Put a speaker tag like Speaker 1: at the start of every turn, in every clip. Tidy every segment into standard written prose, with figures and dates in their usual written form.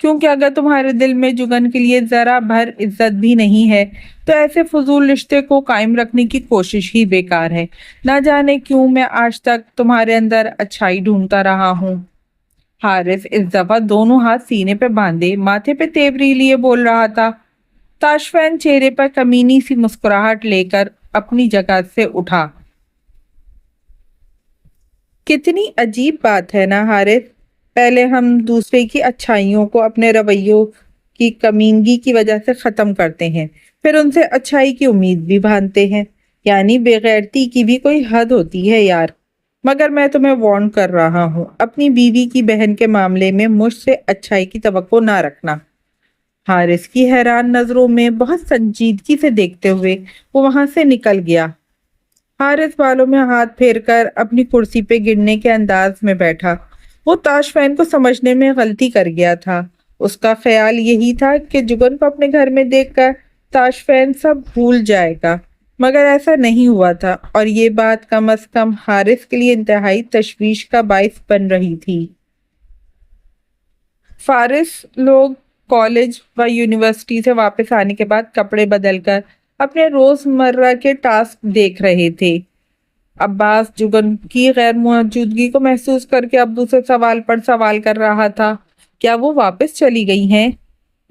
Speaker 1: کیونکہ اگر تمہارے دل میں جگن کے لیے ذرا بھر عزت بھی نہیں ہے تو ایسے فضول رشتے کو قائم رکھنے کی کوشش ہی بیکار ہے۔ نہ جانے کیوں میں آج تک تمہارے اندر اچھائی ڈھونڈتا رہا ہوں۔ حارث اس دفعہ دونوں ہاتھ سینے پہ باندھے ماتھے پہ تیوری لیے بول رہا تھا۔ تاشفین چہرے پر کمینی سی مسکراہٹ لے کر اپنی جگہ سے اٹھا۔ کتنی عجیب بات ہے نا حارث، پہلے ہم دوسرے کی اچھائیوں کو اپنے رویوں کی کمینگی کی وجہ سے ختم کرتے ہیں، پھر ان سے اچھائی کی امید بھی باندھتے ہیں۔ یعنی بے غیرتی کی بھی کوئی حد ہوتی ہے یار۔ مگر میں تمہیں وارن کر رہا ہوں، اپنی بیوی کی بہن کے معاملے میں مجھ سے اچھائی کی توقع نہ رکھنا۔ حارث کی حیران نظروں میں بہت سنجیدگی سے دیکھتے ہوئے وہ وہاں سے نکل گیا۔ حارث بالوں میں ہاتھ پھیر کر اپنی کرسی پہ گرنے کے انداز میں بیٹھا۔ وہ تاشفین کو سمجھنے میں غلطی کر گیا تھا۔ اس کا خیال یہی تھا کہ جگن کو اپنے گھر میں دیکھ کر تاشفین سب بھول جائے گا، مگر ایسا نہیں ہوا تھا، اور یہ بات کم از کم حارث کے لیے انتہائی تشویش کا باعث بن رہی تھی۔ فارس لوگ کالج و یونیورسٹی سے واپس آنے کے بعد کپڑے بدل کر اپنے روزمرہ کے ٹاسک دیکھ رہے تھے۔ عباس جگن کی غیر موجودگی کو محسوس کر کے ابو سے سوال پر سوال کر رہا تھا۔ کیا وہ واپس چلی گئی ہیں؟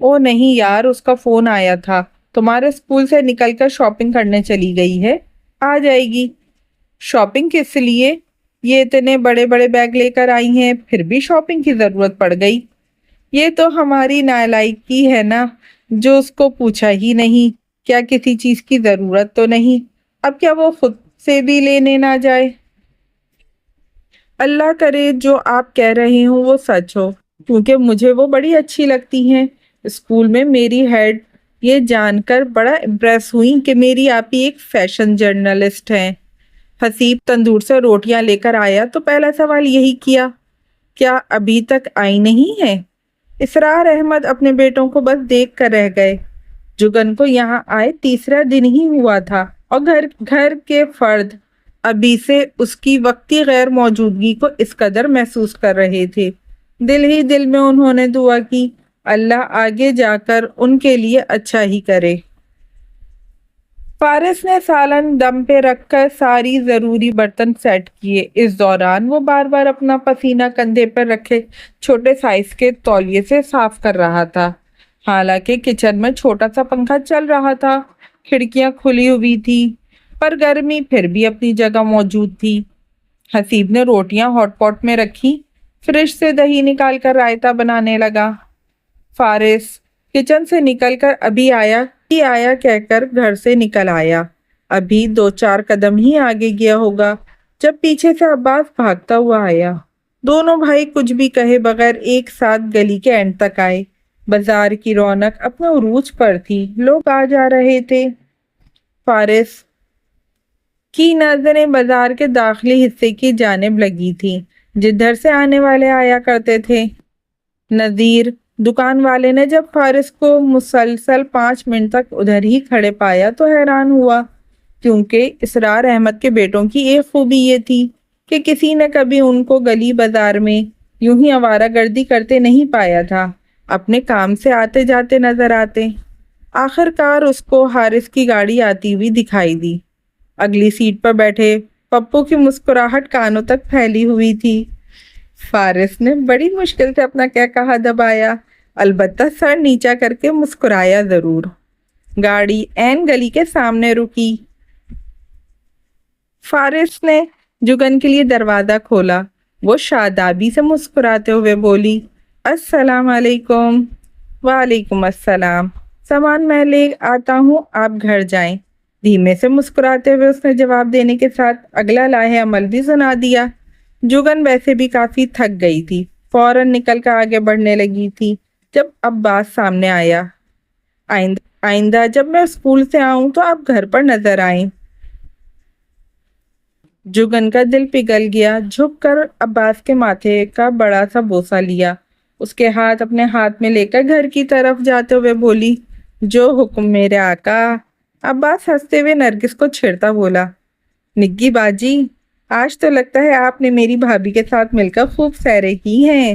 Speaker 1: او نہیں یار، اس کا فون آیا تھا، تمہارے اسکول سے نکل کر شاپنگ کرنے چلی گئی ہے، آ جائے گی۔ شاپنگ کس لیے؟ یہ اتنے بڑے بڑے بیگ لے کر آئی ہیں، پھر بھی شاپنگ کی ضرورت پڑ گئی؟ یہ تو ہماری نالائکی ہے نا، جو اس کو پوچھا ہی نہیں، کیا کسی چیز کی ضرورت تو نہیں؟ اب کیا وہ خود سے بھی لینے نہ جائے؟ اللہ کرے جو آپ کہہ رہے ہوں وہ سچ ہو، کیونکہ مجھے وہ بڑی اچھی لگتی ہیں۔ اسکول میں میری ہیڈ یہ جان کر بڑا امپریس ہوئی کہ میری آپی ایک فیشن جرنلسٹ ہیں۔ حسیب تندور سے روٹیاں لے کر آیا تو پہلا سوال یہی کیا، کیا ابھی تک آئی نہیں ہے؟ اسرار احمد اپنے بیٹوں کو بس دیکھ کر رہ گئے۔ جگن کو یہاں آئے تیسرا دن ہی ہوا تھا، اور گھر کے فرد ابھی سے اس کی وقتی غیر موجودگی کو اس قدر محسوس کر رہے تھے۔ دل ہی دل میں انہوں نے دعا کی، اللہ آگے جا کر ان کے لیے اچھا ہی کرے۔ فارس نے سالن دم پہ رکھ کر ساری ضروری برتن سیٹ کیے۔ اس دوران وہ بار بار اپنا پسینہ کندھے پر رکھے چھوٹے سائز کے تولیے سے صاف کر رہا تھا۔ حالانکہ کچن میں چھوٹا سا پنکھا چل رہا تھا، کھڑکیاں کھلی ہوئی تھی، پر گرمی پھر بھی اپنی جگہ موجود تھی۔ حسیب نے روٹیاں ہاٹ پاٹ میں رکھی، فریج سے دہی نکال کر رائتا بنانے لگا۔ فارس کچن سے نکل کر ابھی آیا کہہ کر گھر سے نکل آیا۔ ابھی 2-4 قدم ہی آگے گیا ہوگا جب پیچھے سے عباس بھاگتا ہوا آیا۔ دونوں بھائی کچھ بھی کہے بغیر ایک ساتھ گلی کے اینڈ تک آئے۔ بازار کی رونق اپنے عروج پر تھی، لوگ آ جا رہے تھے۔ فارس کی نظریں بازار کے داخلی حصے کی جانب لگی تھی، جدھر سے آنے والے آیا کرتے تھے۔ نذیر دکان والے نے جب فارس کو مسلسل 5 منٹ تک ادھر ہی کھڑے پایا تو حیران ہوا، کیونکہ اسرار احمد کے بیٹوں کی ایک خوبی یہ تھی کہ کسی نے کبھی ان کو گلی بازار میں یوں ہی آوارہ گردی کرتے نہیں پایا تھا، اپنے کام سے آتے جاتے نظر آتے۔ آخر کار اس کو حارث کی گاڑی آتی ہوئی دکھائی دی۔ اگلی سیٹ پر بیٹھے پپو کی مسکراہٹ کانوں تک پھیلی ہوئی تھی۔ فارس نے بڑی مشکل سے اپنا کہا دبایا، البتہ سر نیچا کر کے مسکرایا ضرور۔ گاڑی عین گلی کے سامنے رکی۔ فارس نے جگن کے لیے دروازہ کھولا۔ وہ شادابی سے مسکراتے ہوئے بولی، السلام علیکم۔ وعلیکم السلام، سامان میں لے آتا ہوں، آپ گھر جائیں۔ دھیمے سے مسکراتے ہوئے اس نے جواب دینے کے ساتھ اگلا لاہے عمل بھی سنا دیا۔ جگن ویسے بھی کافی تھک گئی تھی، فوراً نکل کر آگے بڑھنے لگی تھی جب عباس سامنے آیا۔ آئندہ جب میں اسکول سے آؤں تو آپ گھر پر نظر آئیں۔ جگن کا دل پگھل گیا، جھک کر عباس کے ماتھے کا بڑا سا بوسہ لیا، اس کے ہاتھ اپنے ہاتھ میں لے کر گھر کی طرف جاتے ہوئے بولی، جو حکم میرے آقا۔ عباس ہنستے ہوئے نرگس کو چھیڑتا بولا، نگی باجی، آج تو لگتا ہے آپ نے میری بھابھی کے ساتھ مل کر خوب سیرے کی ہیں۔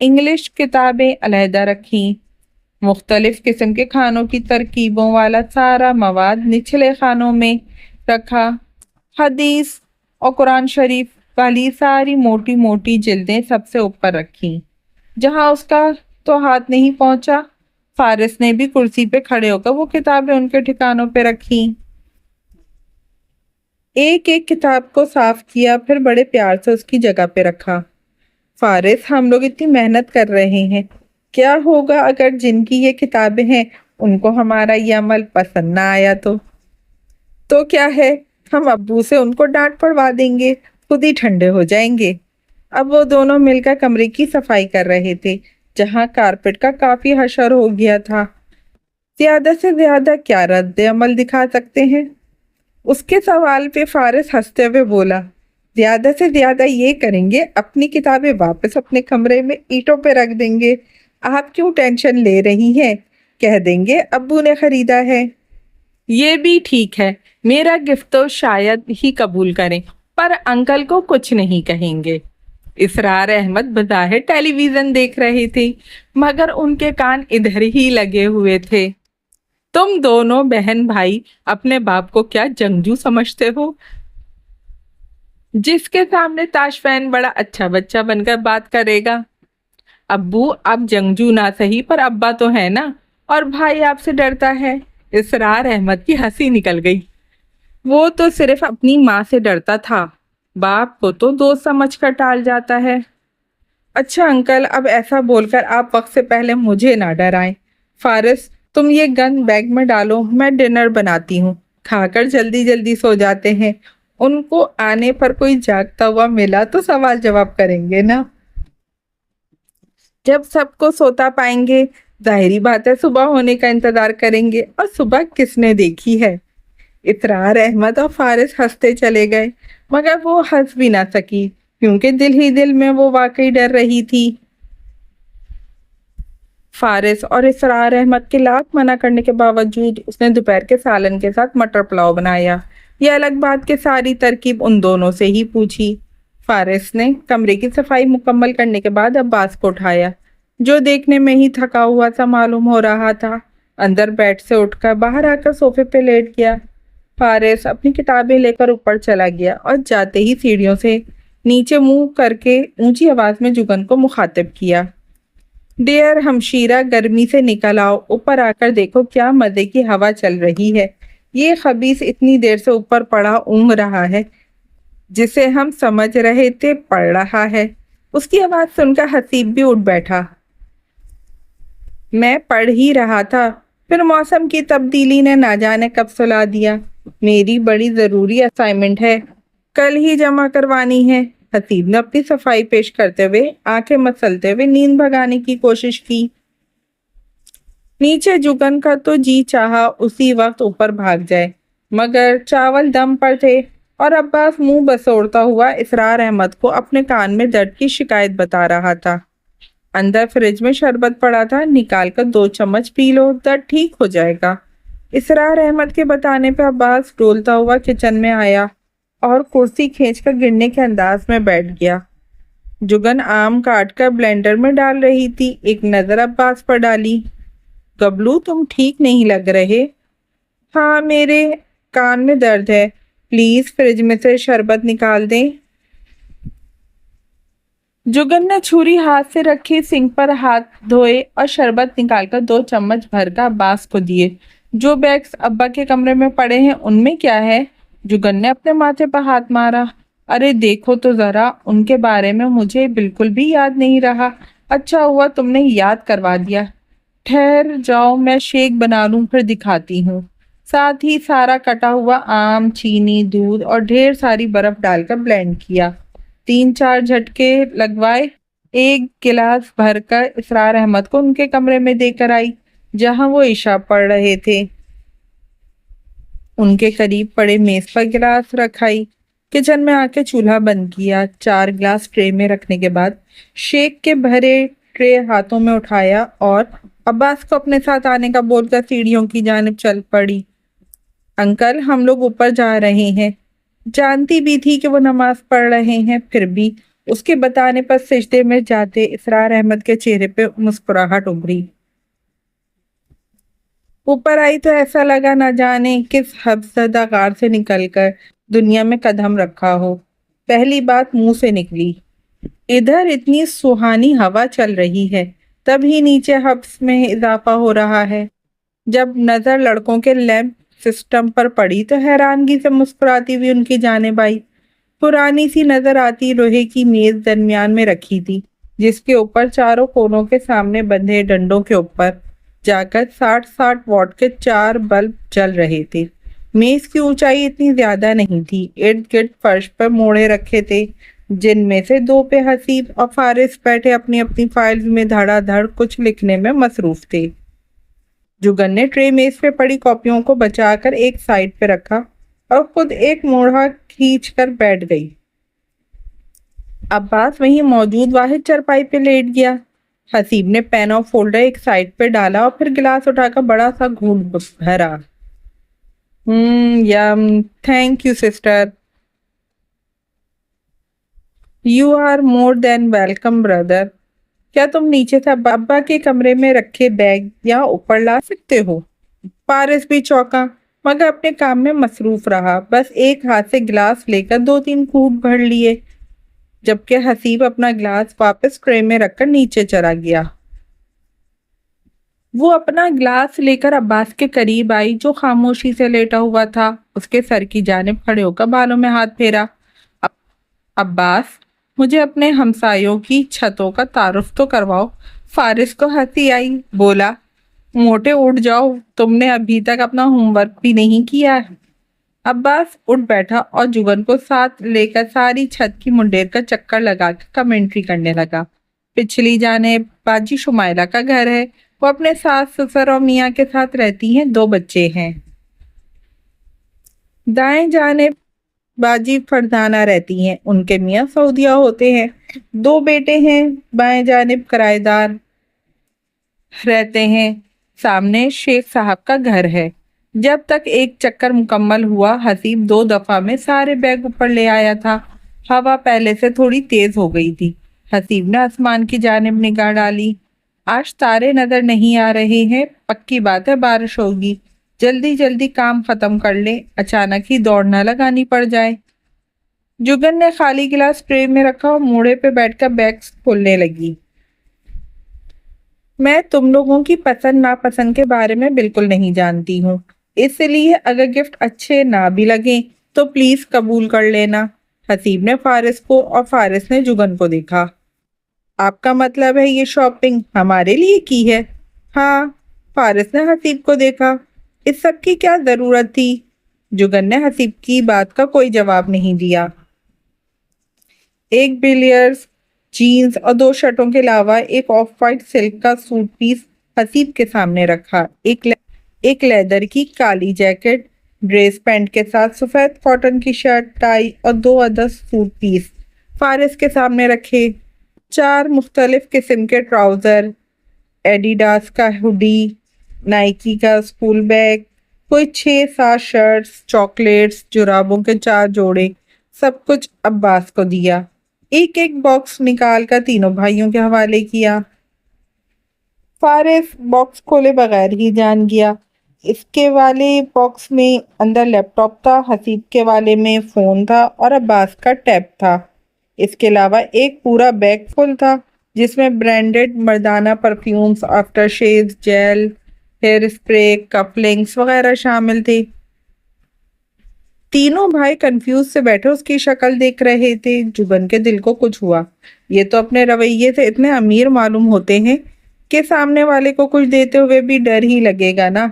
Speaker 1: انگلش کتابیں علیحدہ رکھیں، مختلف قسم کے کھانوں کی ترکیبوں والا سارا مواد نچلے خانوں میں رکھا، حدیث اور قرآن شریف والی ساری موٹی موٹی جلدیں سب سے اوپر رکھیں۔ جہاں اس کا تو ہاتھ نہیں پہنچا، فارس نے بھی کرسی پہ کھڑے ہو کر وہ کتابیں ان کے ٹھکانوں پہ رکھیں۔ ایک ایک کتاب کو صاف کیا، پھر بڑے پیار سے اس کی جگہ پہ رکھا۔ فارس، ہم لوگ اتنی محنت کر رہے ہیں، کیا ہوگا اگر جن کی یہ کتابیں ہیں ان کو ہمارا یہ عمل پسند نہ آیا تو کیا ہے، ہم ابو سے ان کو ڈانٹ پڑوا دیں گے، خود ہی ٹھنڈے ہو جائیں گے۔ اب وہ دونوں مل کر کمرے کی صفائی کر رہے تھے، جہاں کارپٹ کا کافی حشر ہو گیا تھا۔ زیادہ سے زیادہ کیا رد عمل دکھا سکتے ہیں؟ اس کے سوال پہ فارس ہنستے ہوئے بولا، زیادہ سے زیادہ یہ کریں گے، اپنی کتابیں واپس اپنے کمرے میں اینٹوں پہ رکھ دیں گے۔ آپ کیوں ٹینشن لے رہی ہیں؟ کہہ دیں گے ابو نے خریدا ہے۔ یہ بھی ٹھیک ہے، میرا گفٹ تو شاید ہی قبول کریں، پر انکل کو کچھ نہیں کہیں گے۔ اسرار احمد بظاہر ٹیلی ویژن دیکھ رہے تھے، مگر ان کے کان ادھر ہی لگے ہوئے تھے۔ تم دونوں بہن بھائی اپنے باپ کو کیا جنگجو سمجھتے ہو، جس کے سامنے تاش فین بڑا اچھا بچہ بن کر بات کرے گا؟ ابو، آپ جنگجو نہ سہی پر ابا تو ہے نا، اور بھائی آپ سے ڈرتا ہے۔ اسرار احمد کی ہنسی نکل گئی۔ وہ تو صرف اپنی ماں سے ڈرتا تھا، باپ کو تو دوست سمجھ کر ٹال جاتا ہے۔ اچھا انکل، اب ایسا بول کر آپ وقت سے پہلے مجھے نہ ڈرائیں۔ فارس، تم یہ گن بیگ میں ڈالو، میں ڈنر بناتی ہوں، کھا کر جلدی جلدی سو جاتے ہیں۔ ان کو آنے پر کوئی جاگتا ہوا ملا تو سوال جواب کریں گے نا۔ جب سب کو سوتا پائیں گے، ظاہری بات ہے صبح ہونے کا انتظار کریں گے، اور صبح کس نے دیکھی ہے؟ اسرار احمد اور فارس ہنستے چلے گئے، مگر وہ ہنس بھی نہ سکی، کیونکہ دل ہی دل میں وہ واقعی ڈر رہی تھی۔ فارس اور اسرار احمد کے لاکھ منع کرنے کے باوجود اس نے دوپہر کے سالن کے ساتھ مٹر پلاؤ بنایا۔ یہ الگ بات کہ ساری ترکیب ان دونوں سے ہی پوچھی۔ فارس نے کمرے کی صفائی مکمل کرنے کے بعد عباس کو اٹھایا، جو دیکھنے میں ہی تھکا ہوا سا معلوم ہو رہا تھا۔ اندر بیڈ سے اٹھ کر باہر آ کر صوفے پہ لیٹ گیا۔ فارس اپنی کتابیں لے کر اوپر چلا گیا اور جاتے ہی سیڑھیوں سے نیچے منہ کر کے اونچی آواز میں جگن کو مخاطب کیا، ڈیئر ہمشیرہ، گرمی سے نکل آؤ، اوپر آ کر دیکھو کیا مزے کی ہوا چل رہی ہے۔ یہ خبیث اتنی دیر سے اوپر پڑا اونگ رہا ہے، جسے ہم سمجھ رہے تھے پڑ رہا ہے۔ اس کی آواز سن کر حسیب بھی اٹھ بیٹھا۔ میں پڑھ ہی رہا تھا، پھر موسم کی تبدیلی نے نہ جانے کب سلا دیا۔ میری بڑی ضروری اسائنمنٹ ہے، کل ہی جمع کروانی ہے۔ حسیب نے اپنی صفائی پیش کرتے ہوئے آنکھیں مسلتے ہوئے نیند بھگانے کی کوشش کی۔ نیچے جگن کا تو جی چاہا اسی وقت اوپر بھاگ جائے، مگر چاول دم پر تھے، اور عباس منہ بسوڑتا ہوا اسرار احمد کو اپنے کان میں درد کی شکایت بتا رہا تھا۔ اندر فریج میں شربت پڑا تھا، نکال کر 2 چمچ پی لو، درد ٹھیک ہو جائے گا۔ اسرار احمد کے بتانے پہ عباس ڈولتا ہوا کچن میں آیا اور کرسی کھینچ کر گرنے کے انداز میں بیٹھ گیا۔ جگن آم کاٹ کر بلینڈر میں ڈال رہی تھی، ایک نظر عباس پر ڈالی۔ گبلو، تم ٹھیک نہیں لگ رہے۔ ہاں، میرے کان میں درد ہے، پلیز فریج میں سے شربت نکال دیں۔ جگن نے چھری ہاتھ سے رکھی، سنک پر ہاتھ دھوئے اور شربت نکال کر 2 چمچ بھر کر عباس کو دیے۔ جو بیگز ابا کے کمرے میں پڑے ہیں ان میں کیا ہے؟ جگن نے اپنے ماتھے پر ہاتھ مارا۔ ارے دیکھو تو ذرا، ان کے بارے میں مجھے بالکل بھی یاد نہیں رہا۔ اچھا ہوا تم نے یاد کروا دیا۔ ٹھہر جاؤ، میں شیک بنا لوں پھر دکھاتی ہوں۔ ساتھ ہی سارا کٹا ہوا آم، چینی، دودھ اور ڈھیر ساری برف ڈال کر بلینڈ کیا۔ 3-4 جھٹکے لگوائے، ایک گلاس بھر کر اسرار احمد کو ان کے کمرے میں دے کر آئی، جہاں وہ عشاء پڑھ رہے تھے۔ ان کے قریب پڑے میز پر گلاس رکھائی، کچن میں آ کے چولہا بند کیا، 4 گلاس ٹرے میں رکھنے کے بعد شیک کے بھرے ٹرے ہاتھوں میں اٹھایا اور عباس کو اپنے ساتھ آنے کا بول کر سیڑھیوں کی جانب چل پڑی۔ انکل، ہم لوگ اوپر جا رہے ہیں۔ جانتی بھی تھی کہ وہ نماز پڑھ رہے ہیں، پھر بھی اس کے بتانے پر سجدے میں جاتے اسرار احمد کے چہرے پہ مسکراہٹ ابھری۔ اوپر آئی تو ایسا لگا نہ جانے کس حبسدہ غار سے نکل کر دنیا میں قدم رکھا ہو۔ پہلی بات منہ سے نکلی، ادھر اتنی سہانی ہوا چل رہی ہے، تب ہی نیچے حبس میں اضافہ ہو رہا ہے۔ جب نظر لڑکوں کے لیمپ سسٹم پر پڑی تو حیرانگی سے مسکراتی ہوئی ان کی جانب آئی۔ پرانی سی نظر آتی لوہے کی میز درمیان میں رکھی تھی، جس کے اوپر چاروں کونوں کے سامنے بندھے ڈنڈوں کے اوپر جا کر 60 واٹ کے 4 بلب جل رہے تھے۔ میز کی اونچائی اتنی زیادہ نہیں تھی، ارد گرد فرش پر موڑے رکھے تھے، جن میں سے 2 پہ حسیب اور فارس بیٹھے اپنی اپنی فائلز میں دھڑا دھڑ کچھ لکھنے میں مصروف تھے۔ جگن نے ٹرے میز پہ پڑی کاپیوں کو بچا کر ایک سائڈ پہ رکھا اور خود ایک موڑا کھینچ کر بیٹھ گئی۔ عباس وہیں موجود واحد چرپائی پہ لیٹ گیا۔ حسیب نے پین اور فولڈر ایک سائڈ پہ ڈالا اور پھر گلاس اٹھا کر بڑا سا گھونٹ بھرا۔ Yum, thank you sister. You are more than welcome brother. کیا تم نیچے سے ابا کے کمرے میں رکھے بیگ یا اوپر لا سکتے ہو؟ پارس بھی چونکا مگر اپنے کام میں مصروف رہا، بس ایک ہاتھ سے گلاس لے کر 2-3 گھونٹ بھر لیے، جبکہ حسیب اپنا گلاس واپس ٹرے میں رکھ کر نیچے چلا گیا۔ وہ اپنا گلاس لے کر عباس کے قریب آئی جو خاموشی سے لیٹا ہوا تھا، اس کے سر کی جانب کھڑے ہو کر بالوں میں ہاتھ پھیرا۔ عباس، مجھے اپنے ہمسایوں کی چھتوں کا تعارف تو کرواؤ۔ فارس کو ہنسی آئی، بولا، موٹے اٹھ جاؤ، تم نے ابھی تک اپنا ہوم ورک بھی نہیں کیا۔ عباس اٹھ بیٹھا اور جگن کو ساتھ لے کر ساری چھت کی منڈیر کا چکر لگا کے کمنٹری کرنے لگا۔ پچھلی جانب باجی شمائلہ کا گھر ہے، وہ اپنے ساس سسر اور میاں کے ساتھ رہتی ہیں، 2 بچے ہیں۔ دائیں جانب باجی فردانہ رہتی ہیں، ان کے میاں سعودیہ ہوتے ہیں، 2 بیٹے ہیں۔ بائیں جانب کرایہ دار رہتے ہیں، سامنے شیخ صاحب کا گھر ہے۔ جب تک ایک چکر مکمل ہوا، حسیب 2 دفعہ میں سارے بیگ اوپر لے آیا تھا۔ ہوا پہلے سے تھوڑی تیز ہو گئی تھی۔ حسیب نے آسمان کی جانب نگاہ ڈالی، آج تارے نظر نہیں آ رہے ہیں، پکی بات ہے بارش ہوگی، جلدی جلدی کام ختم کر لیں، اچانک ہی دوڑ نہ لگانی پڑ جائے۔ جگن نے خالی گلاس ٹرے میں رکھا اور موڑے پہ بیٹھ کر بیگز کھولنے لگی۔ میں تم لوگوں کی پسند ناپسند کے بارے میں بالکل نہیں جانتی ہوں، اس لیے اگر گفٹ اچھے نہ بھی لگیں تو پلیز قبول کر لینا۔ حسیب نے فارس کو اور فارس نے جگن کو دیکھا۔ آپ کا مطلب ہے یہ شاپنگ ہمارے لیے کی ہے؟ ہاں۔ فارس نے حسیب کو دیکھا، اس سب کی کیا ضرورت تھی؟ جگن نے حسیب کی بات کا کوئی جواب نہیں دیا۔ ایک بلیئرز جینز اور 2 شرٹوں کے علاوہ ایک آف وائٹ سلک کا سوٹ پیس حسیب کے سامنے رکھا، ایک لیدر کی کالی جیکٹ ڈریس پینٹ کے ساتھ سفید کاٹن کی شرٹ ٹائی اور 2 عدد سوٹ پیس فارس کے سامنے رکھے، 4 مختلف قسم کے ٹراؤزر، ایڈیڈاس کا ہوڈی، نائکی کا اسکول بیگ، کوئی 6-7 شرٹس، چاکلیٹس، جرابوں کے 4 جوڑے، سب کچھ عباس کو دیا۔ ایک باکس نکال کر تینوں بھائیوں کے حوالے کیا۔ فارس باکس کھولے بغیر ہی جان گیا۔ اس کے والے باکس میں اندر لیپ ٹاپ تھا، حسیب کے والے میں فون تھا اور عباس کا ٹیب تھا۔ اس کے علاوہ ایک پورا بیگ فل تھا جس میں برانڈڈ مردانہ perfumes, aftershaves, gel, hair spray, cufflinks وغیرہ شامل تھے۔ تینوں بھائی کنفیوز سے بیٹھے اس کی شکل دیکھ رہے تھے۔ جگن کے دل کو کچھ ہوا، یہ تو اپنے رویے سے اتنے امیر معلوم ہوتے ہیں کہ سامنے والے کو کچھ دیتے ہوئے بھی ڈر ہی لگے گا نا۔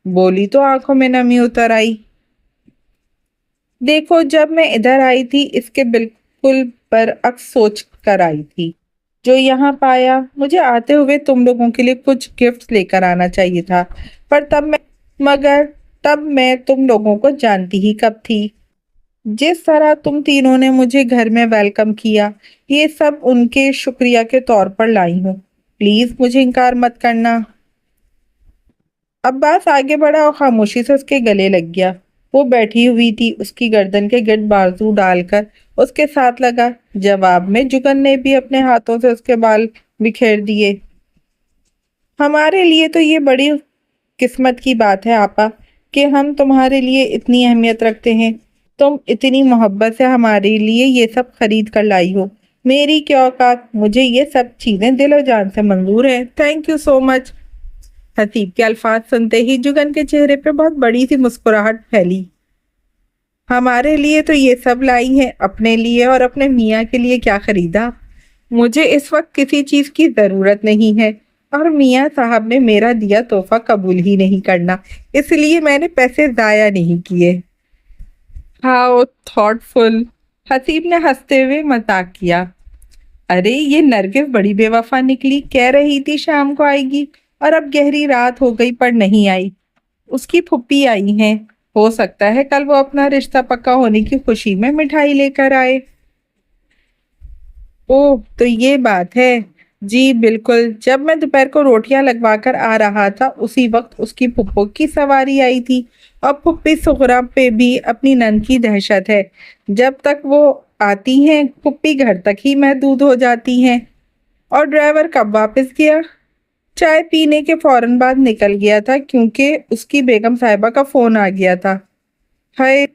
Speaker 1: بولی تو آنکھوں میں نمی اتر آئی، دیکھو جب میں ادھر آئی تھی اس کے بالکل برعکس سوچ کر آئی تھی جو یہاں پایا۔ مجھے آتے ہوئے تم لوگوں کے لیے کچھ گفٹس لے کر آنا چاہیے تھا، مگر تب میں تم لوگوں کو جانتی ہی کب تھی۔ جس طرح تم تینوں نے مجھے گھر میں ویلکم کیا، یہ سب ان کے شکریہ کے طور پر لائی ہوں، پلیز مجھے انکار مت کرنا۔ عباس آگے بڑھا اور خاموشی سے اس کے گلے لگ گیا۔ وہ بیٹھی ہوئی تھی، اس کی گردن کے گرد بازو ڈال کر اس کے ساتھ لگا۔ جواب میں جگن نے بھی اپنے ہاتھوں سے اس کے بال بکھیر دیے۔ ہمارے لیے تو یہ بڑی قسمت کی بات ہے آپا کہ ہم تمہارے لیے اتنی اہمیت رکھتے ہیں۔ تم اتنی محبت سے ہمارے لیے یہ سب خرید کر لائی ہو۔ میری کیا اوقات، مجھے یہ سب چیزیں دل و جان سے منظور ہیں۔ تھینک یو سو مچ۔ حسیب کے الفاظ سنتے ہی جگن کے چہرے پہ بہت بڑی سی مسکراہٹ پھیلی۔ ہمارے لیے تو یہ سب لائی ہیں، اپنے لیے اور اپنے میاں کے لیے کیا خریدا؟ مجھے اس وقت کسی چیز کی ضرورت نہیں ہے اور میاں صاحب نے میرا دیا تحفہ قبول ہی نہیں کرنا، اس لیے میں نے پیسے ضائع نہیں کیے۔ ہاؤ تھاٹ فل، حسیب نے ہنستے ہوئے مذاق کیا۔ ارے یہ نرگس بڑی بے وفا نکلی، کہہ رہی تھی شام کو آئے گی اور اب گہری رات ہو گئی پر نہیں آئی۔ اس کی پھپھی آئی ہیں، ہو سکتا ہے کل وہ اپنا رشتہ پکا ہونے کی خوشی میں مٹھائی لے کر آئے۔ اوہ تو یہ بات ہے۔ جی بالکل، جب میں دوپہر کو روٹیاں لگوا کر آ رہا تھا اسی وقت اس کی پھپھو کی سواری آئی تھی، اور پھپھی سغرا پہ بھی اپنی نند کی دہشت ہے۔ جب تک وہ آتی ہیں پھپھی گھر تک ہی محدود ہو جاتی ہیں۔ اور ڈرائیور کب واپس گیا؟ چائے پینے کے فوراً بعد نکل گیا تھا کیونکہ اس کی بیگم صاحبہ کا فون آ گیا تھا۔ ہائے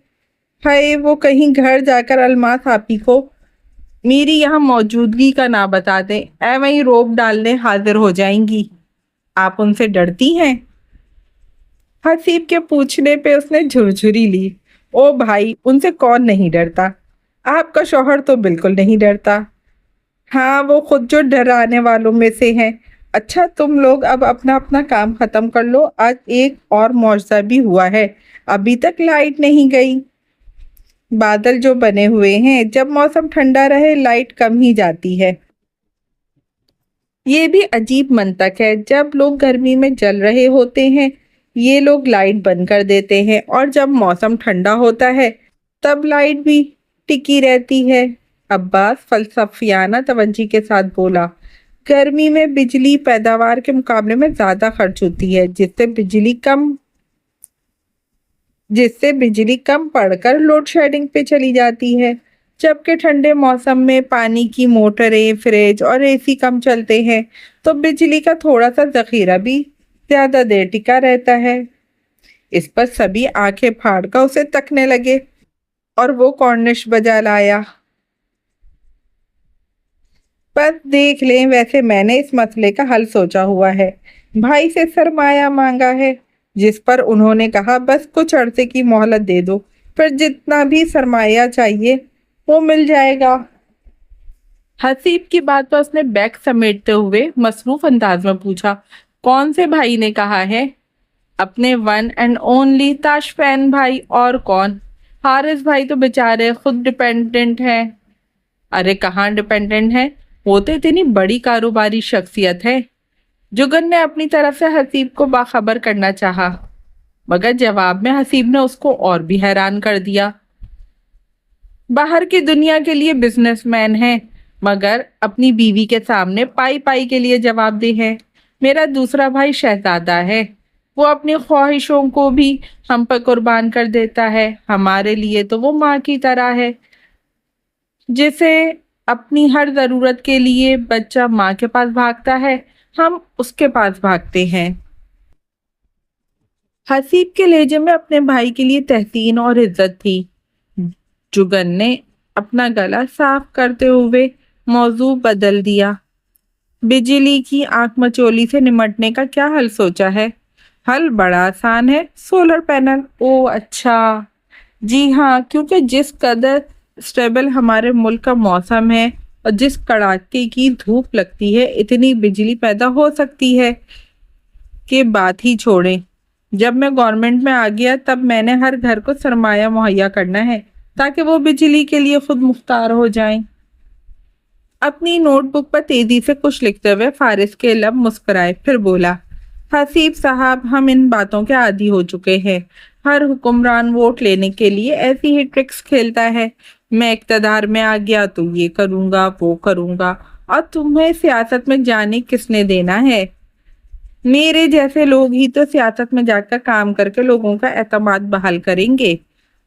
Speaker 1: ہائے، وہ کہیں گھر جا کر الماس آپی کو میری یہاں موجودگی کا نہ بتا دیں، وہیں روب ڈالنے حاضر ہو جائیں گی۔ آپ ان سے ڈرتی ہیں؟ حسیب کے پوچھنے پہ اس نے جھرجھری لی۔ او بھائی، ان سے کون نہیں ڈرتا؟ آپ کا شوہر تو بالکل نہیں ڈرتا۔ ہاں، وہ خود جو ڈرانے والوں میں سے ہیں۔ اچھا تم لوگ اب اپنا اپنا کام ختم کر لو، آج ایک اور معجزہ بھی ہوا ہے، ابھی تک لائٹ نہیں گئی۔ بادل جو بنے ہوئے ہیں، جب موسم ٹھنڈا رہے لائٹ کم ہی جاتی ہے۔ یہ بھی عجیب منطق ہے، جب لوگ گرمی میں جل رہے ہوتے ہیں یہ لوگ لائٹ بند کر دیتے ہیں، اور جب موسم ٹھنڈا ہوتا ہے تب لائٹ بھی ٹکی رہتی ہے۔ عباس فلسفیانہ توجہ کے ساتھ بولا، گرمی میں بجلی پیداوار کے مقابلے میں زیادہ خرچ ہوتی ہے، جس سے بجلی کم پڑ کر لوڈ شیڈنگ پہ چلی جاتی ہے، جبکہ ٹھنڈے موسم میں پانی کی موٹریں، فریج اور اے سی کم چلتے ہیں تو بجلی کا تھوڑا سا ذخیرہ بھی زیادہ دیر ٹکا رہتا ہے۔ اس پر سبھی آنکھیں پھاڑ کر اسے تکنے لگے، اور وہ کارنش بجا لایا۔ بس دیکھ لیں، ویسے میں نے اس مسئلے کا حل سوچا ہوا ہے۔ بھائی سے سرمایہ مانگا ہے، جس پر انہوں نے کہا بس کچھ عرصے کی مہلت دے دو، پھر جتنا بھی سرمایہ چاہیے وہ مل جائے گا۔ حسیب کی بات پر اس نے بیگ سمیٹتے ہوئے مصروف انداز میں پوچھا، کون سے بھائی نے کہا ہے؟ اپنے ون اینڈ اونلی تاشفین بھائی، اور کون؟ حارث بھائی تو بیچارے خود ڈیپینڈنٹ ہیں۔ ارے کہاں ڈیپینڈنٹ ہیں، وہ تو اتنی بڑی کاروباری شخصیت ہے۔ جگن نے اپنی طرف سے حسیب کو باخبر کرنا چاہا، مگر جواب میں حسیب نے اس کو اور بھی حیران کر دیا۔ باہر کی دنیا کے لیے بزنس مین ہے، مگر اپنی بیوی کے سامنے پائی پائی کے لیے جواب دہ ہے۔ میرا دوسرا بھائی شہزادہ ہے، وہ اپنی خواہشوں کو بھی ہم پر قربان کر دیتا ہے۔ ہمارے لیے تو وہ ماں کی طرح ہے، جسے اپنی ہر ضرورت کے لیے بچہ ماں کے پاس بھاگتا ہے، ہم اس کے پاس بھاگتے ہیں۔ حسیب کے لہجے میں اپنے بھائی کے لیے تحسین اور عزت تھی۔ جگن نے اپنا گلا صاف کرتے ہوئے موضوع بدل دیا۔ بجلی کی آنکھ مچولی سے نمٹنے کا کیا حل سوچا ہے؟ حل بڑا آسان ہے، سولر پینل۔ او اچھا، جی ہاں، کیونکہ جس قدر اسٹیبل ہمارے ملک کا موسم ہے اور جس کڑاکے کی دھوپ لگتی ہے، اتنی بجلی پیدا ہو سکتی ہے کہ بات ہی چھوڑیں۔ جب میں گورنمنٹ میں آ گیا تب میں نے ہر گھر کو سرمایہ مہیا کرنا ہے تاکہ وہ بجلی کے لیے خود مختار ہو جائیں۔ اپنی نوٹ بک پر تیزی سے کچھ لکھتے ہوئے فارس کے لب مسکرائے، پھر بولا، حسیب صاحب، ہم ان باتوں کے عادی ہو چکے ہیں۔ ہر حکمران ووٹ لینے کے لیے ایسی ہی ٹرکس کھیلتا ہے، میں اقتدار میں آ گیا تو یہ کروں گا، وہ کروں گا، اور تمہیں سیاست میں جانے کس نے دینا ہے؟ میرے جیسے لوگ ہی تو سیاست میں جا کر کام کر کے لوگوں کا اعتماد بحال کریں گے۔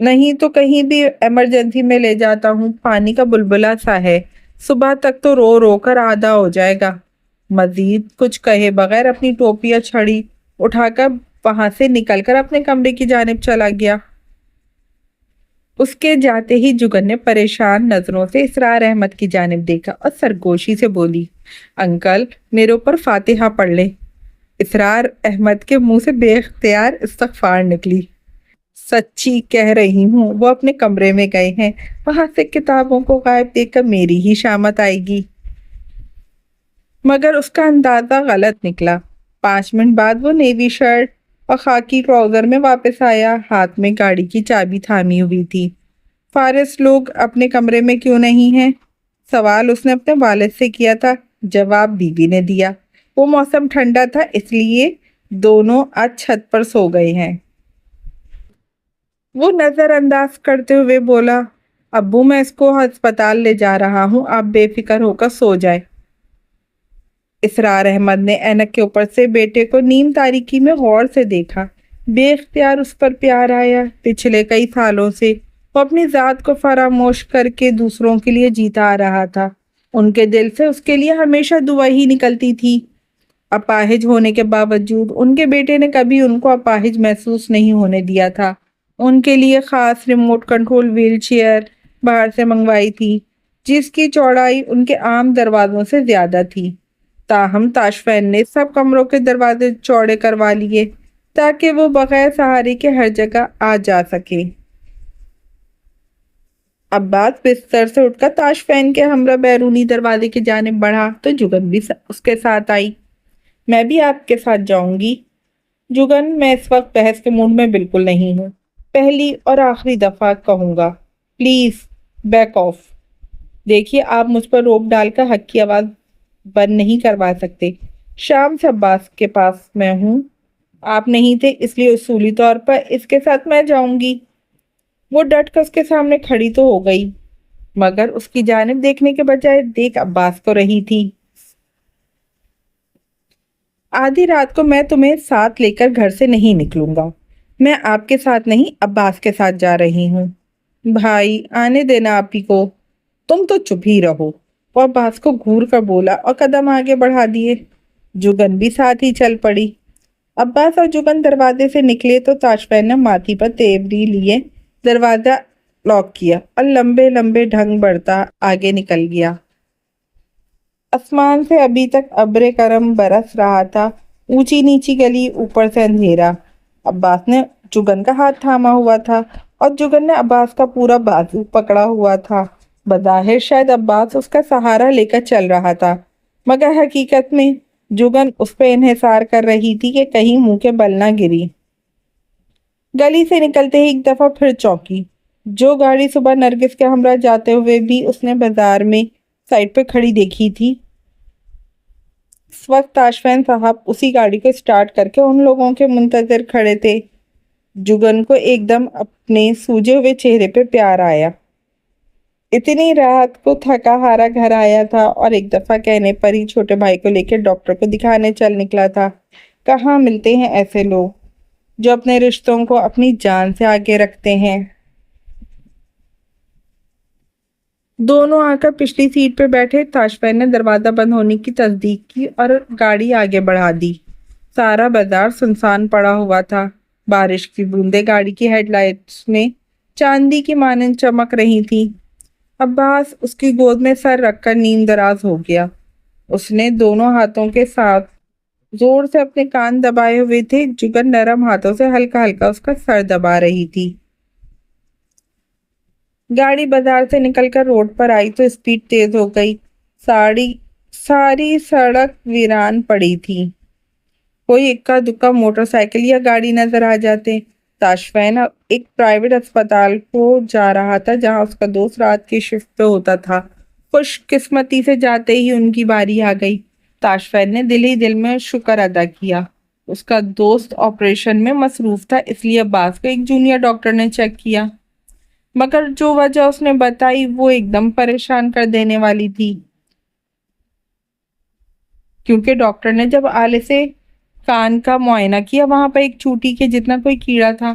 Speaker 1: نہیں تو کہیں بھی ایمرجنسی میں لے جاتا ہوں، پانی کا بلبلا سا ہے، صبح تک تو رو رو کر آدھا ہو جائے گا۔ مزید کچھ کہے بغیر اپنی ٹوپی یا چھڑی اٹھا کر وہاں سے نکل کر اپنے کمرے کی جانب چلا گیا۔ اس کے جاتے ہی جگن نے پریشان نظروں سے اسرار احمد کی جانب دیکھا اور سرگوشی سے بولی، انکل میرے اوپر فاتحہ پڑھ لیں۔ اسرار احمد کے منہ سے بے اختیار استغفار نکلی۔ سچی کہہ رہی ہوں، وہ اپنے کمرے میں گئے ہیں، وہاں سے کتابوں کو غائب دیکھ کر میری ہی شامت آئے گی۔ مگر اس کا اندازہ غلط نکلا۔ 5 منٹ بعد وہ نیوی شرٹ اور خاکی ٹراؤزر میں واپس آیا، ہاتھ میں گاڑی کی چابی تھامی ہوئی تھی۔ فارس لوگ اپنے کمرے میں کیوں نہیں ہیں؟ سوال اس نے اپنے والد سے کیا تھا، جواب بیوی نے دیا، وہ موسم ٹھنڈا تھا اس لیے دونوں آج چھت پر سو گئے ہیں۔ وہ نظر انداز کرتے ہوئے بولا، ابو میں اس کو ہسپتال لے جا رہا ہوں، آپ بے فکر ہو کر سو جائے۔ اسرار احمد نے اینک کے اوپر سے بیٹے کو نیم تاریکی میں غور سے دیکھا۔ بے اختیار اس پر پیار آیا۔ پچھلے کئی سالوں سے وہ اپنی ذات کو فراموش کر کے دوسروں کے لیے جیتا آ رہا تھا۔ ان کے دل سے اس کے لیے ہمیشہ دعا ہی نکلتی تھی۔ اپاہج ہونے کے باوجود ان کے بیٹے نے کبھی ان کو اپاہج محسوس نہیں ہونے دیا تھا۔ ان کے لیے خاص ریموٹ کنٹرول ویل چیئر باہر سے منگوائی تھی، جس کی چوڑائی ان کے عام دروازوں سے زیادہ تھی۔ تاہم تاشفین نے سب کمروں کے دروازے چوڑے کروا لیے تاکہ وہ بغیر سہارے کے ہر جگہ آ جا سکے۔ عباس بستر سے اٹھ کر تاشفین کے ہمراہ بیرونی دروازے کی جانب بڑھا تو جگن بھی اس کے ساتھ آئی۔ میں بھی آپ کے ساتھ جاؤں گی۔ جگن، میں اس وقت بحث کے موڈ میں بالکل نہیں ہوں، پہلی اور آخری دفعہ کہوں گا، پلیز بیک آف۔ دیکھیے، آپ مجھ پر روپ ڈال کر حق کی آواز بند نہیں کروا سکتے۔ شام سے عباس کے پاس میں ہوں، آپ نہیں تھے، اس لیے اصولی طور پر اس کے ساتھ میں جاؤں گی۔ وہ ڈٹ کر اس کے سامنے کھڑی تو ہو گئی، مگر اس کی جانب دیکھنے کے بجائے دیکھ عباس کو رہی تھی۔ آدھی رات کو میں تمہیں ساتھ لے کر گھر سے نہیں نکلوں گا۔ میں آپ کے ساتھ نہیں، عباس کے ساتھ جا رہی ہوں۔ بھائی، آنے دینا آپ ہی کو۔ تم تو چپ ہی رہو، وہ عباس کو گھور کر بولا اور قدم آگے بڑھا دیے۔ جگن بھی ساتھ ہی چل پڑی۔ عباس اور جگن دروازے سے نکلے تو تاشفین نے ماتھی پر تیوری لیے دروازہ لاک کیا اور لمبے لمبے ڈھنگ بڑھتا آگے نکل گیا۔ آسمان سے ابھی تک ابر کرم برس رہا تھا، اونچی نیچی گلی، اوپر سے اندھیرا۔ عباس نے جگن کا ہاتھ تھاما ہوا تھا اور جگن نے عباس کا پورا بازو پکڑا ہوا تھا۔ بظاہر شاید عباس اس کا سہارا لے کر چل رہا تھا، مگر حقیقت میں جگن اس پہ انحصار کر رہی تھی کہ کہیں منہ کے بل نہ گری۔ گلی سے نکلتے ہی ایک دفعہ پھر چونکی۔ جو گاڑی صبح نرگس کے ہمراہ جاتے ہوئے بھی اس نے بازار میں سائڈ پہ کھڑی دیکھی تھی، اس وقت تاشفین صاحب اسی گاڑی کو سٹارٹ کر کے ان لوگوں کے منتظر کھڑے تھے۔ جگن کو ایک دم اپنے سوجے ہوئے چہرے پہ پیار آیا۔ اتنی رات کو تھکا ہارا گھر آیا تھا اور ایک دفعہ کہنے پر ہی چھوٹے بھائی کو لے کے ڈاکٹر کو دکھانے چل نکلا تھا۔ کہاں ملتے ہیں ایسے لوگ جو اپنے رشتوں کو اپنی جان سے آگے رکھتے ہیں۔ دونوں آ کر پچھلی سیٹ پہ بیٹھے۔ تاشفین نے دروازہ بند ہونے کی تصدیق کی اور گاڑی آگے بڑھا دی۔ سارا بازار سنسان پڑا ہوا تھا۔ بارش کی بوندیں گاڑی کی ہیڈ لائٹس میں چاندی کی مانند چمک رہی تھی۔ عباس اس کی گود میں سر رکھ کر نیم دراز ہو گیا۔ اس نے دونوں ہاتھوں کے ساتھ زور سے اپنے کان دبائے ہوئے تھے۔ جگن نرم ہاتھوں سے ہلکا ہلکا اس کا سر دبا رہی تھی۔ گاڑی بازار سے نکل کر روڈ پر آئی تو اسپیڈ تیز ہو گئی۔ ساری سڑک ویران پڑی تھی، کوئی اکا دکا موٹر سائیکل یا گاڑی نظر آ جاتے۔ تاشفین ایک پرائیویٹ اسپتال کو جا رہا تھا جہاں اس کا دوست رات کی شفٹ پہ ہوتا تھا۔ خوش قسمتی سے جاتے ہی ان کی باری آ گئی۔ تاشفین نے دل ہی دل میں شکر ادا کیا۔ اس کا دوست آپریشن میں مصروف تھا، اس لیے عباس کو ایک جونیئر ڈاکٹر نے چیک کیا، مگر جو وجہ اس نے بتائی وہ ایک دم پریشان کر دینے والی تھی، کیونکہ ڈاکٹر نے جب آلے سے کان کا معائنہ کیا وہاں پر ایک چوٹی کے جتنا کوئی کیڑا تھا۔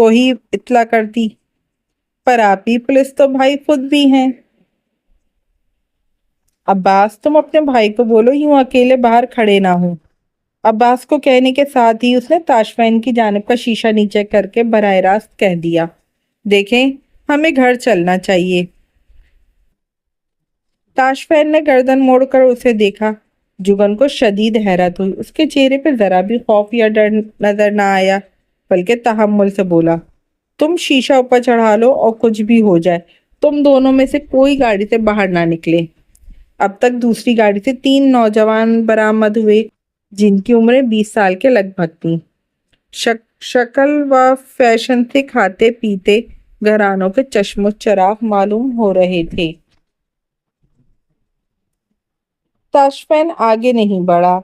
Speaker 1: کو ہی اطلاع کرتی، پر آپ ہی پولیس تو بھائی خود بھی ہیں۔ عباس تم اپنے بھائی کو بولو یوں اکیلے باہر کھڑے نہ ہوں۔ عباس کو کہنے کے ساتھ ہی اس نے تاشفین کی جانب کا شیشہ نیچے کر کے براہ راست کہہ دیا، دیکھیں ہمیں گھر چلنا چاہیے۔ تاشفین نے گردن موڑ کر اسے دیکھا۔ جگن کو شدید حیرت ہوئی، اس کے چہرے پہ ذرا بھی خوف یا ڈر نظر نہ آیا، بلکہ تحمل سے بولا، تم شیشہ اوپر چڑھا لو اور کچھ بھی ہو جائے تم دونوں میں سے کوئی گاڑی سے باہر نہ نکلے۔ اب تک دوسری گاڑی سے 3 نوجوان برآمد ہوئے جن کی عمریں 20 سال کے لگ بھگ تھیں۔ شکل و فیشن سے کھاتے پیتے گھرانوں کے چشم و چراغ معلوم ہو رہے تھے۔ تاشفین آگے نہیں بڑھا،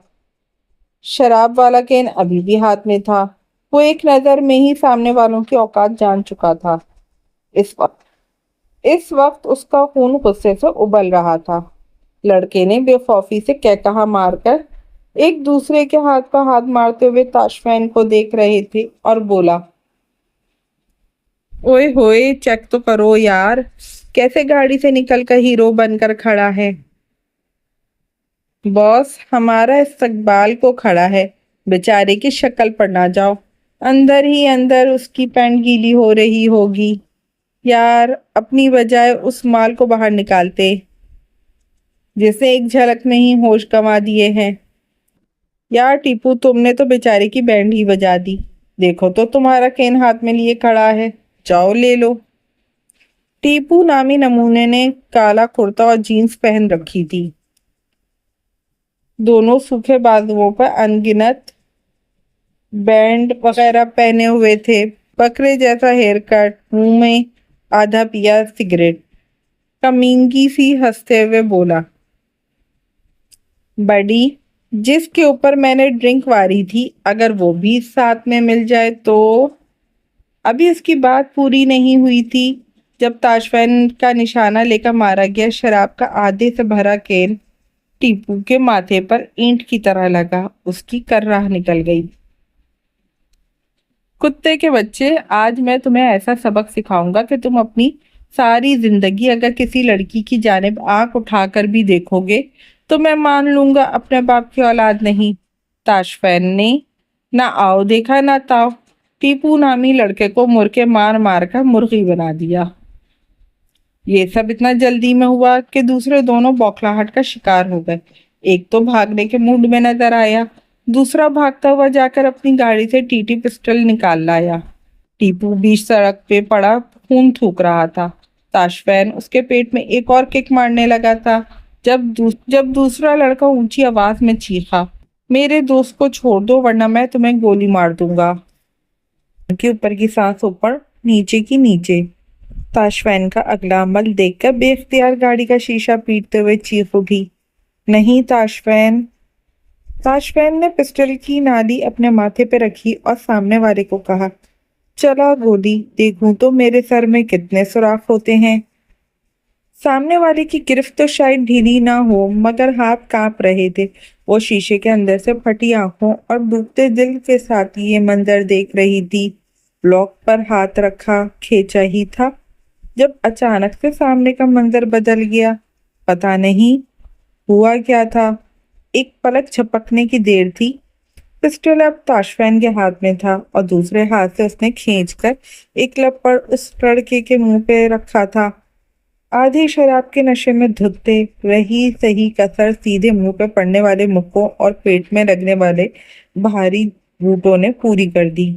Speaker 1: شراب والا کین ابھی بھی ہاتھ میں تھا۔ وہ ایک نظر میں ہی سامنے والوں کی اوقات جان چکا تھا۔ اس وقت اس کا خون غصے سے ابل رہا تھا۔ لڑکے نے بے خوفی سے کہا مار کر ایک دوسرے کے ہاتھ پر ہاتھ مارتے ہوئے تاشفین کو دیکھ رہے تھے اور بولا، اوئے ہوئے چیک تو کرو یار، کیسے گاڑی سے نکل کر ہیرو بن کر کھڑا ہے۔ باس ہمارا استقبال کو کھڑا ہے، بیچارے کی شکل پر نہ جاؤ، اندر ہی اندر اس کی پینٹ گیلی ہو رہی ہوگی۔ یار اپنی بجائے اس مال کو باہر نکالتے جس نے ایک جھلک میں ہی ہوش گنوا دیے ہیں۔ یار ٹیپو تم نے تو بیچارے کی بینڈ ہی بجا دی، دیکھو تو تمہارا کین ہاتھ میں لیے کھڑا ہے، جاؤ لے لو۔ ٹیپو نامی نمونے نے کالا کرتا اور جینز پہن رکھی تھی، دونوں سوکھے بازوؤں پر انگنت بینڈ وغیرہ پہنے ہوئے تھے، بکرے جیسا ہیئر کٹ، منہ میں آدھا پیا سگریٹ، کمینگی سی ہنستے ہوئے بولا، بڑی جس کے اوپر میں نے ڈرنک واری تھی اگر وہ بھی ساتھ میں مل جائے تو۔ ابھی اس کی بات پوری نہیں ہوئی تھی جب تاشفین کا نشانہ لے کر مارا گیا شراب کا آدھے سے بھرا کین ٹیپو کے ماتھے پر اینٹ کی طرح لگا، اس کی کرراہ نکل گئی۔ کتے کے بچے، آج میں تمہیں ایسا سبق سکھاؤں گا کہ تم اپنی ساری زندگی اگر کسی لڑکی کی جانب آنکھ اٹھا کر بھی دیکھو گے تو میں مان لوں گا اپنے باپ کی اولاد نہیں۔ تاشفین نے نہ آؤ دیکھا نہ تاؤ، ٹیپو نامی لڑکے کو مرکے مار مار کر مرغی بنا دیا۔ یہ سب اتنا جلدی میں ہوا کہ دوسرے دونوں بوکھلاہٹ کا شکار ہو گئے۔ ایک تو بھاگنے کے موڈ میں نظر آیا، دوسرا بھاگتا ہوا جا کر اپنی گاڑی سے ٹی ٹی پسٹل نکال لایا۔ ٹیپو بیچ سڑک پہ پڑا خون تھوک رہا تھا۔ تاشفین اس کے پیٹ میں ایک اور کک مارنے لگا تھا جب دوسرا لڑکا اونچی آواز میں چیخا، میرے دوست کو چھوڑ دو ورنہ میں تمہیں گولی مار دوں گا۔ ان کے اوپر کی سانس اوپر، نیچے کی نیچے۔ تاشفین کا اگلا عمل دیکھ کر بے اختیار گاڑی کا شیشہ پیٹتے ہوئے چیخ اٹھی، نہیں تاشفین۔ تاشفین نے پسٹل کی نالی اپنے ماتھے پہ رکھی اور سامنے والے کو کہا، چلا گولی، دیکھوں تو میرے سر میں کتنے سوراخ ہوتے ہیں۔ سامنے والے کی گرفت تو شاید ڈھیلی نہ ہو مگر ہاتھ کانپ رہے تھے۔ وہ شیشے کے اندر سے پھٹی آنکھوں اور ڈوبتے دل کے ساتھ یہ منظر دیکھ رہی تھی۔ لاک پر ہاتھ رکھا کھینچا ہی تھا جب اچانک سے سامنے کا منظر بدل گیا۔ پتہ نہیں ہوا کیا تھا، ایک پلک جھپکنے کی دیر تھی، پسٹل اب تاشفین کے ہاتھ میں تھا اور دوسرے ہاتھ سے اس نے کھینچ کر ایک لپڑ اس لڑکے کے منہ پہ رکھا تھا۔ آدھی شراب کے نشے میں دھکتے وہی صحیح کثر سیدھے منہ پہ پڑنے والے مکوں اور پیٹ میں لگنے والے بھاری بوٹوں نے پوری کر دی۔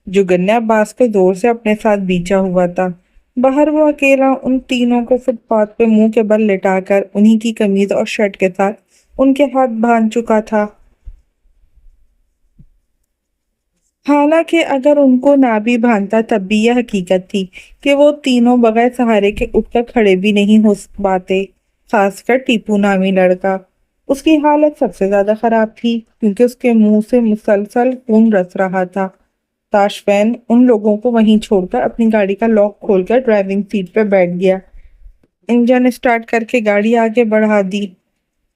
Speaker 1: جگن نے عباس کو زور سے اپنے ساتھ بیچا ہوا تھا۔ باہر وہ اکیلا ان تینوں کو فٹ پاتھ پہ منہ کے بل لٹا کر انہی کی قمیض اور شرٹ کے ساتھ ان کے ہاتھ باندھ چکا تھا۔ حالانکہ اگر ان کو نہ بھی باندھتا تب بھی یہ حقیقت تھی کہ وہ تینوں بغیر سہارے کے اٹھ کر کھڑے بھی نہیں ہو پاتے، خاص کر ٹیپو نامی لڑکا۔ اس کی حالت سب سے زیادہ خراب تھی کیونکہ اس کے منہ سے مسلسل خون رس رہا تھا۔ تاشفین ان لوگوں کو وہیں چھوڑ کر اپنی گاڑی کا لاک کھول کر ڈرائیونگ سیٹ پہ بیٹھ گیا، انجن سٹارٹ کر کے گاڑی آگے بڑھا دی۔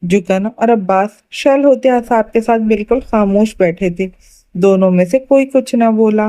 Speaker 1: جگن اور عباس شل ہوتے اعصاب کے ساتھ بالکل خاموش بیٹھے تھے، دونوں میں سے کوئی کچھ نہ بولا۔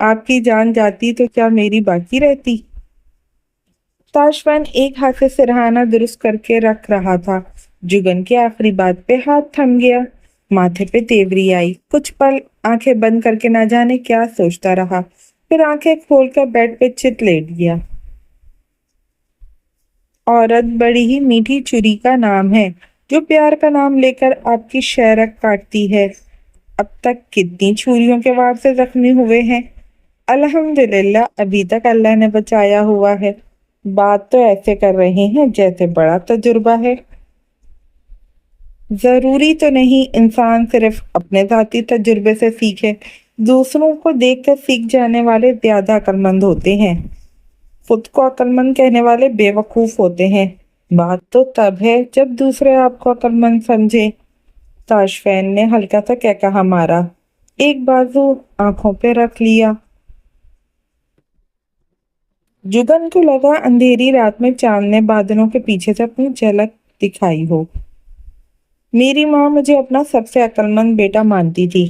Speaker 1: آپ کی جان جاتی تو کیا میری باقی رہتی؟ تاشفین ایک ہاتھ سے سرہانہ درست کر کے رکھ رہا تھا۔ جگن کے آخری بات پہ ہاتھ تھم گیا۔ ماتھے پہ تیوری آئی۔ کچھ پل آنکھیں بند کر کے نہ جانے کیا سوچتا رہا، پھر آنکھیں کھول کر بیڈ پہ چت لیٹ گیا۔ عورت بڑی ہی میٹھی چری کا نام ہے جو پیار کا نام لے کر آپ کی شہرک کاٹتی ہے۔ اب تک کتنی چھریوں کے وار سے زخمی ہوئے ہیں؟ الحمدللہ ابھی تک اللہ نے بچایا ہوا ہے۔ بات تو ایسے کر رہے ہیں جیسے بڑا تجربہ ہے۔ ضروری تو نہیں انسان صرف اپنے ذاتی تجربے سے سیکھے، دوسروں کو دیکھ کر سیکھ جانے والے زیادہ عقل مند ہوتے ہیں۔ خود کو عقل مند کہنے والے بے وقوف ہوتے ہیں۔ بات تو تب ہے جب دوسرے آپ کو عقل مند سمجھے۔ تاشفین نے ہلکا سا کہا مارا، ایک بازو آنکھوں پہ رکھ لیا۔ جگن کو لگا اندھیری رات میں چاند نے بادلوں کے پیچھے سے اپنی جھلک دکھائی ہو۔ میری ماں مجھے اپنا سب سے عقل مند بیٹا مانتی تھی۔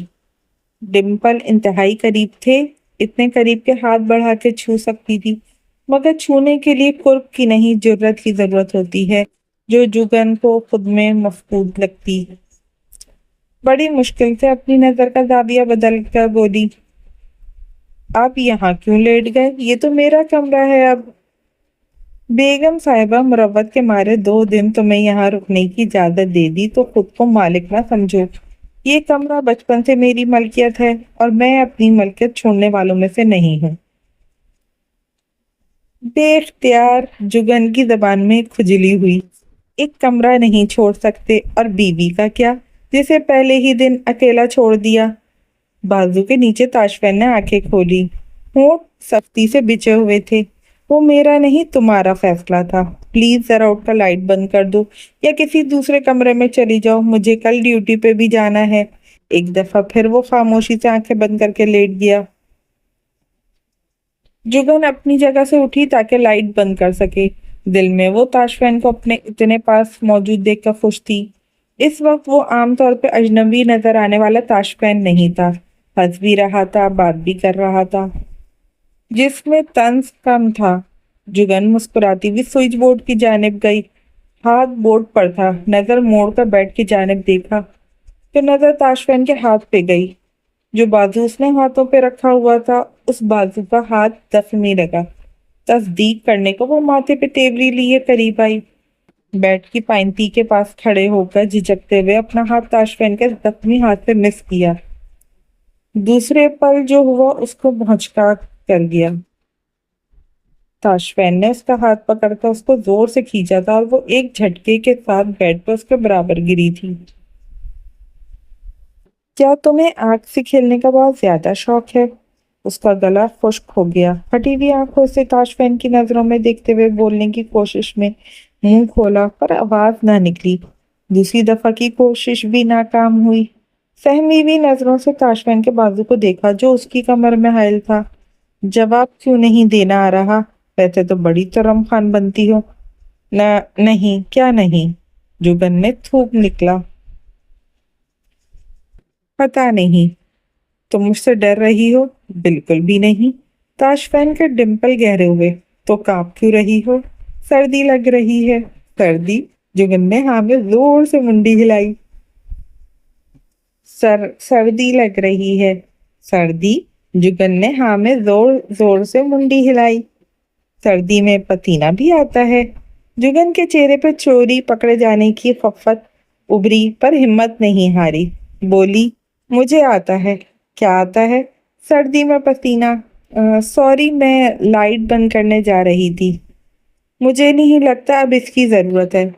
Speaker 1: ڈمپل انتہائی قریب تھے، اتنے قریب کے ہاتھ بڑھا کے چھو سکتی تھی، مگر چھونے کے لیے قرب کی نہیں جرت کی ضرورت ہوتی ہے جو جگن کو خود میں مفقود لگتی۔ بڑی مشکل سے اپنی نظر کا زاویہ بدل کر بولی، آپ یہاں کیوں لیٹ گئے؟ یہ تو میرا کمرہ ہے۔ اب بیگم صاحبہ مروت کے مارے 2 دن تمہیں یہاں رکنے کی اجازت دے دی تو خود کو مالک نہ سمجھو۔ یہ کمرہ بچپن سے میری ملکیت ہے اور میں اپنی ملکیت چھوڑنے والوں میں سے نہیں ہوں۔ بے اختیار جگن کی زبان میں کھجلی ہوئی۔ ایک کمرہ نہیں چھوڑ سکتے اور بیوی کا کیا جسے پہلے ہی دن اکیلا چھوڑ دیا؟ بازو کے نیچے تاشفین نے آنکھیں کھولی، ہونٹ سختی سے بچے ہوئے تھے۔ وہ میرا نہیں تمہارا فیصلہ تھا۔ پلیز ذرا اٹھ کر لائٹ بند کر دو یا کسی دوسرے کمرے میں چلی جاؤ، مجھے کل ڈیوٹی پہ بھی جانا ہے۔ ایک دفعہ پھر وہ خاموشی سے آنکھیں بند کر کے لیٹ گیا۔ جگن اپنی جگہ سے اٹھی تاکہ لائٹ بند کر سکے۔ دل میں وہ تاشفین کو اپنے اتنے پاس موجود دیکھ کر خوش تھی۔ اس وقت وہ عام طور پہ اجنبی نظر آنے والا تاشفین نہیں تھا، ہنس بھی رہا تھا، بات بھی کر رہا تھا، جس میں طنز کم تھا۔ جگن مسکراتی ہوئی سوئچ بورڈ کی جانب گئی۔ ہاتھ بورڈ پر تھا، نظر موڑ کر بیڈ کی جانب دیکھا، پھر نظر تاشفین کے ہاتھ پہ گئی۔ جو بازو اس نے ہاتھوں پہ رکھا ہوا تھا اس بازو کا ہاتھ زخمی لگا۔ تصدیق کرنے کو وہ ماتھے پہ تیوری لیے قریب آئی، بیڈ کی پائنتی کے پاس کھڑے ہو کر جھجکتے ہوئے اپنا ہاتھ تاشفین کے زخمی ہاتھ پہ مس کیا۔ دوسرے پل جو ہوا اس کو بھونچکا کر گیا۔ تاشفین نے اس کا ہاتھ پکڑ کر اس کو زور سے کھینچا تھا اور وہ ایک جھٹکے کے ساتھ بیڈ پر اس کے برابر گری تھی۔ کیا تمہیں آگ سے کھیلنے کا بہت زیادہ شوق ہے؟ اس کا گلا خشک ہو گیا۔ پھٹی ہوئی آنکھوں سے تاشفین کی نظروں میں دیکھتے ہوئے بولنے کی کوشش میں منہ کھولا پر آواز نہ نکلی۔ دوسری دفعہ کی کوشش بھی ناکام ہوئی۔ سہمی ہوئی نظروں سے تاشفین کے بازو کو دیکھا جو اس کی کمر میں حائل تھا۔ جواب کیوں نہیں دینا آ رہا؟ ویسے تو بڑی ترم خان بنتی ہو۔ نہیں، کیا نہیں؟ جگن نے تھوک نکلا۔ پتا نہیں، تم مجھ سے ڈر رہی ہو؟ بالکل بھی نہیں۔ تاشفین کے ڈمپل گہرے ہوئے۔ تو کانپ کیوں رہی ہو؟ سردی لگ رہی ہے۔ سردی؟ جگن نے ہاں میں زور سے منڈی ہلائی۔ سردی لگ رہی ہے۔ سردی؟ جگن نے ہاں میں زور سے منڈی ہلائی۔ سردی میں پسینہ بھی آتا ہے۔ جگن کے چہرے پہ چوری پکڑے جانے کی خفت ابھری پر ہمت نہیں ہاری۔ بولی، مجھے آتا ہے۔ کیا آتا ہے؟ سردی میں پسینہ۔ سوری، میں لائٹ بند کرنے جا رہی تھی۔ مجھے نہیں لگتا اب اس کی ضرورت ہے۔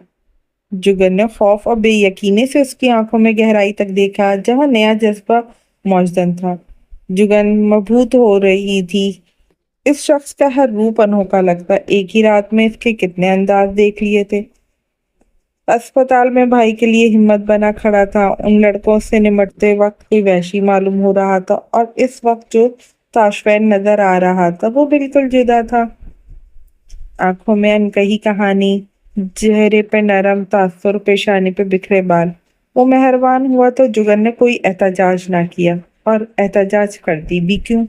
Speaker 1: جگن نے خوف اور بے یقینی سے اس کی آنکھوں میں گہرائی تک دیکھا جہاں نیا جذبہ موجود تھا۔ جگن مبہوت ہو رہی تھی۔ اس شخص کا ہر روپ انوکھا لگتا، ایک ہی رات میں اس کے کتنے انداز دیکھ لیے تھے۔ اسپتال میں بھائی کے لیے ہمت بنا کھڑا تھا، ان لڑکوں سے نمٹتے وقت کوئی وحشی معلوم ہو رہا تھا، اور اس وقت جو تاشفین نظر آ رہا تھا وہ بالکل جدا تھا۔ آنکھوں میں انکہی کہانی، چہرے پہ نرم تاثر، پیشانی پہ بکھرے بال۔ وہ مہربان ہوا تو جگن نے کوئی احتجاج نہ کیا، اور احتجاج کرتی بھی کیوں؟